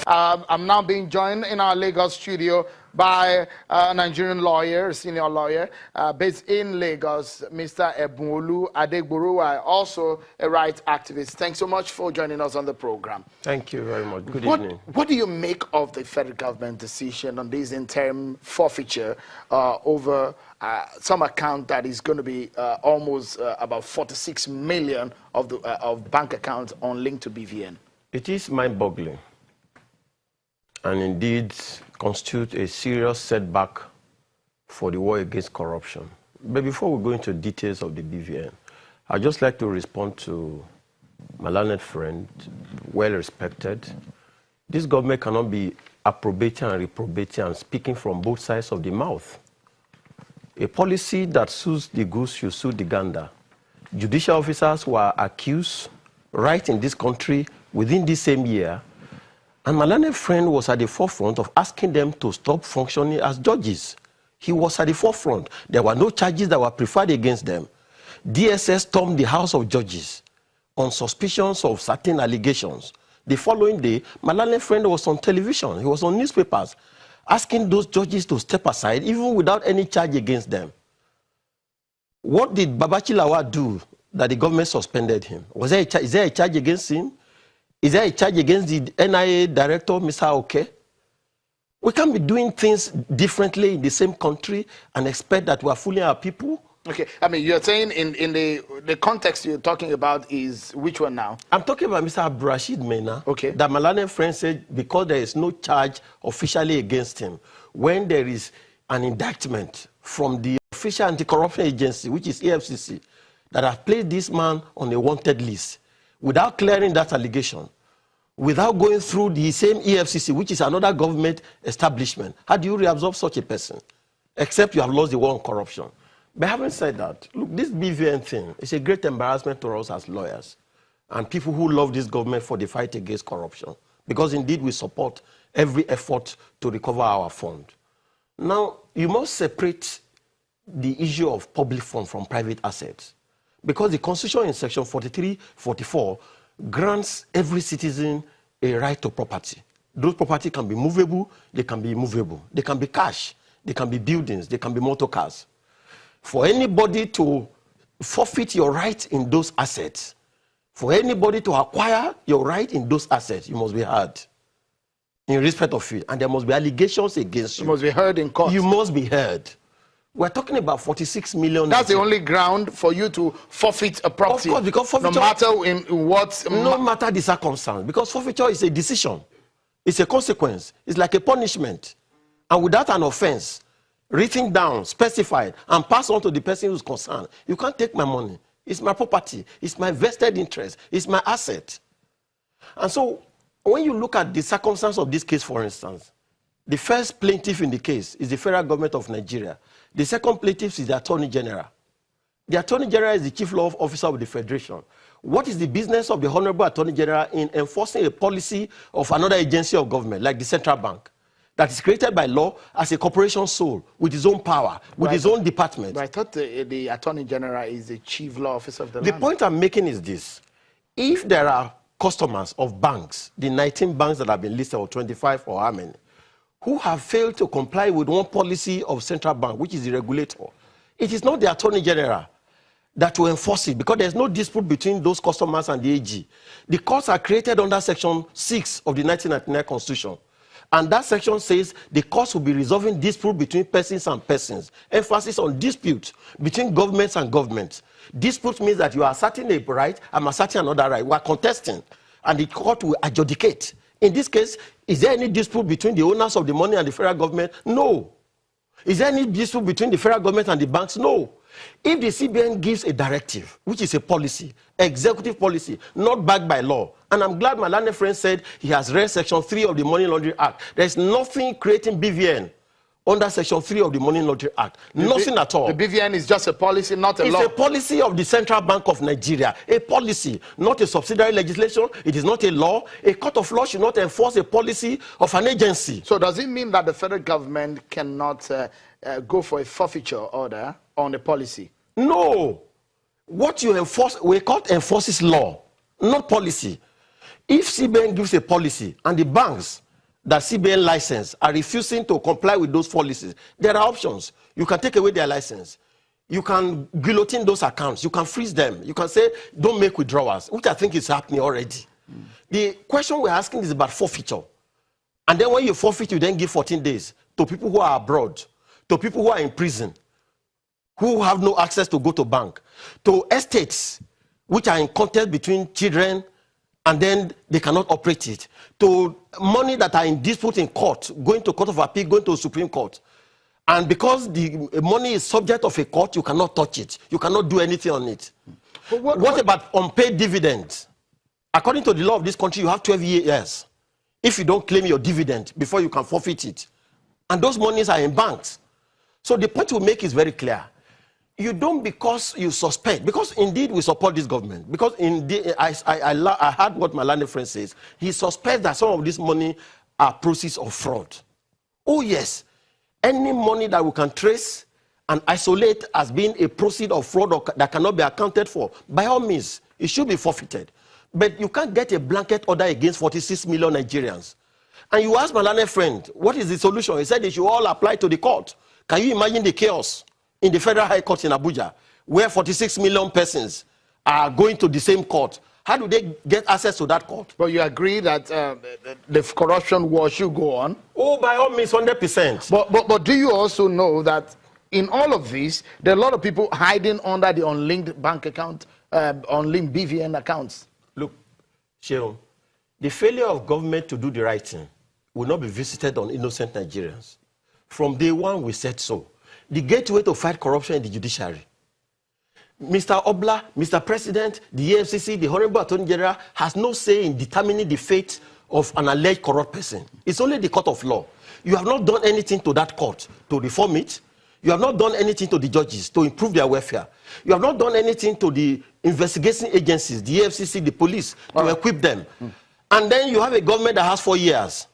I'm now being joined in our Lagos studio by a Nigerian lawyer, a senior lawyer, based in Lagos, Mr. Ebunolu Adegborowa, also a rights activist. Thanks so much for joining us on the program. Thank you very much. Good evening. What do you make of the federal government decision on this interim forfeiture over some account that is going to be almost about 46 million of bank accounts on linked to BVN? It is mind-boggling and indeed constitute a serious setback for the war against corruption. But before we go into details of the BVN, I'd just like to respond to my learned friend, well respected. This government cannot be approbating and reprobating and speaking from both sides of the mouth. A policy that suits the goose should suit the gander. Judicial officers were accused right in this country within this same year, and my learned friend was at the forefront of asking them to stop functioning as judges. He was at the forefront. There were no charges that were preferred against them. DSS stormed the House of Judges on suspicions of certain allegations. The following day, my learned friend was on television. He was on newspapers asking those judges to step aside, even without any charge against them. What did Babachi Lawal do that the government suspended him? Is there a charge against him? Is there a charge against the NIA director, Mr. Oke? We can't be doing things differently in the same country and expect that we are fooling our people. Okay, I mean, you're saying in the context you're talking about is which one now? I'm talking about Mr. Abdurrashid Mena. Okay. That my learned friend said because there is no charge officially against him, when there is an indictment from the official anti-corruption agency, which is EFCC, that have placed this man on a wanted list, without clearing that allegation, without going through the same EFCC, which is another government establishment, how do you reabsorb such a person? Except you have lost the war on corruption. But having said that, look, this BVN thing is a great embarrassment to us as lawyers and people who love this government for the fight against corruption, because indeed we support every effort to recover our fund. Now, you must separate the issue of public fund from private assets, because the Constitution in section 43-44 grants every citizen a right to property. Those property can be movable, they can be immovable. They can be cash, they can be buildings, they can be motor cars. For anybody to forfeit your right in those assets, for anybody to acquire your right in those assets, you must be heard in respect of it. And there must be allegations against you. You must be heard in court. You must be heard. We're talking about 46 million. That's the only ground for you to forfeit a property. Of course, because forfeiture, no matter in what... No matter the circumstance, because forfeiture is a decision. It's a consequence. It's like a punishment. And without an offense, written down, specified, and passed on to the person who's concerned, you can't take my money. It's my property. It's my vested interest. It's my asset. And so, when you look at the circumstance of this case, for instance, the first plaintiff in the case is the federal government of Nigeria. The second plaintiff is the Attorney General. The Attorney General is the Chief Law Officer of the Federation. What is the business of the Honorable Attorney General in enforcing a policy of another agency of government, like the Central Bank, that is created by law as a corporation soul, with its own power, with its own department? But I thought the Attorney General is the Chief Law Officer of the land. The point I'm making is this. If there are customers of banks, the 19 banks that have been listed, or 25 or how many, who have failed to comply with one policy of Central Bank, which is the regulator, it is not the Attorney General that will enforce it, because there's no dispute between those customers and the AG. The courts are created under Section 6 of the 1999 Constitution. And that section says the courts will be resolving dispute between persons and persons. Emphasis on dispute between governments and governments. Dispute means that you are asserting a right, I'm asserting another right. We are contesting, and the court will adjudicate. In this case, is there any dispute between the owners of the money and the federal government? No. Is there any dispute between the federal government and the banks? No. If the CBN gives a directive, which is a policy, executive policy, not backed by law, and I'm glad my learned friend said he has read Section 3 of the Money Laundering Act. There's nothing creating BVN under Section 3 of the Money Laundering Act. Nothing at all. The BVN is just a policy, not a law. It's a policy of the Central Bank of Nigeria. A policy, not a subsidiary legislation. It is not a law. A court of law should not enforce a policy of an agency. So does it mean that the federal government cannot go for a forfeiture order on a policy? No. What you enforce, we court enforces law, not policy. If CBN gives a policy and the banks that CBN license are refusing to comply with those policies, there are options. You can take away their license. You can guillotine those accounts. You can freeze them. You can say, don't make withdrawals, which I think is happening already. The question we're asking is about forfeiture. And then when you forfeit, you then give 14 days to people who are abroad, to people who are in prison, who have no access to go to bank, to estates which are in contest between children and then they cannot operate it, to money that are in dispute in court, going to Court of Appeal, going to Supreme Court. And because the money is subject of a court, you cannot touch it. You cannot do anything on it. What about unpaid dividends? According to the law of this country, you have 12 years if you don't claim your dividend before you can forfeit it. And those monies are in banks. So the point we make is very clear. You don't because you suspect, because indeed we support this government, because indeed I heard what my learned friend says. He suspects that some of this money are proceeds of fraud. Oh yes, any money that we can trace and isolate as being a proceed of fraud or that cannot be accounted for, by all means, it should be forfeited. But you can't get a blanket order against 46 million Nigerians. And you ask my learned friend, what is the solution? He said they should all apply to the court. Can you imagine the chaos in the Federal High Court in Abuja, where 46 million persons are going to the same court? How do they get access to that court? But you agree that the corruption war should go on? Oh, by all means, 100%. But do you also know that in all of this, there are a lot of people hiding under the unlinked bank account, unlinked BVN accounts? Look, Sheon, the failure of government to do the right thing will not be visited on innocent Nigerians. From day one, we said so. The gateway to fight corruption in the judiciary. Mr. Obla, Mr. President, the EFCC, the Honorable Attorney General has no say in determining the fate of an alleged corrupt person. It's only the court of law. You have not done anything to that court to reform it. You have not done anything to the judges to improve their welfare. You have not done anything to the investigation agencies, the EFCC, the police, to equip them. And then you have a government that has 4 years.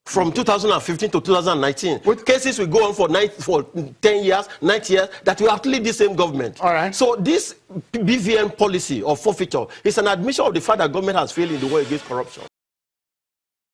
From 2015 to 2019. With cases will go on for 10 years, 9 years, that will actually the same government. All right. So this BVN policy of forfeiture is an admission of the fact that government has failed in the war against corruption.